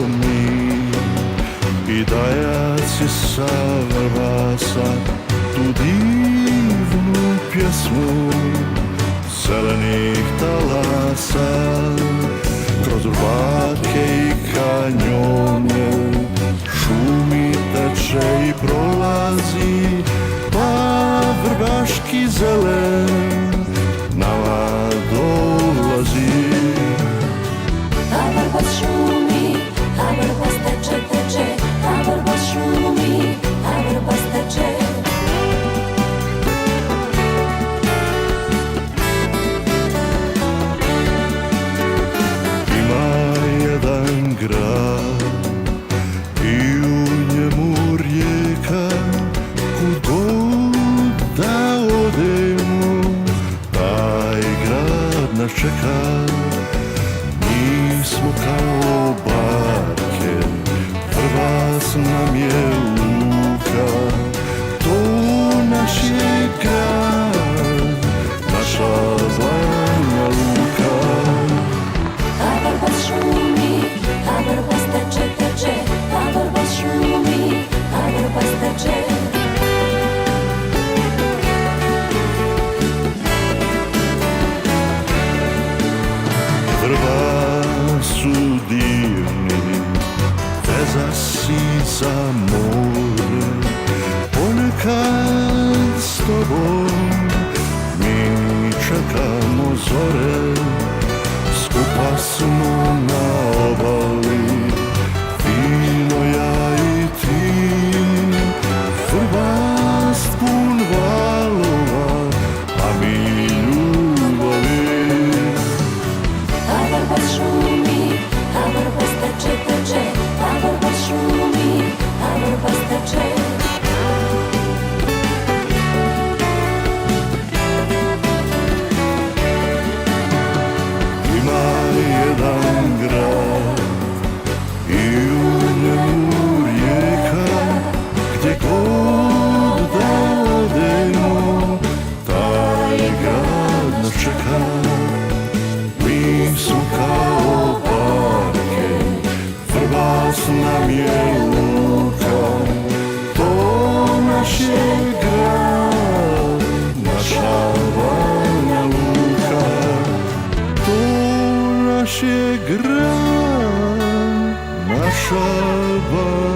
mi i dajaci sa Vrbasa tu divnu pjesmu zelenih talasa kroz rvake i kanjone šumi teče i prolazi pa vrbaški zelen nama dolazi. A Vrbas šumi, a Vrbas teče, teče, a Vrbas šumi, a Vrbas teče. Ima jedan grad i u njemu rijeka, kud god da odemo, taj grad nas čeka. Mi smo kao barke, Vrbas nam je luka, to naš je grad, naša Banja Luka. A Vrbas šumi, a Vrbas teče, teče, a Vrbas šumi, a Vrbas teče. Vrbasu divni, veza si za more, ponekad s tobom mi čekamo zore, skupa smo na obali, vino ja i ti, Vrbas pun valova, a mi ljubavi. A Vrbas šumi, a Vrbas teče, teče, a Vrbas šumi, a Vrbas teče. Ima jedan grad i u njemu rijeka, gdje god da odemo, taj grad nas čeka. Mi smo kao barke, Vrbas nam je luka, to naš je grad, naša Banja Luka. To naš je grad, naša Banja Luka.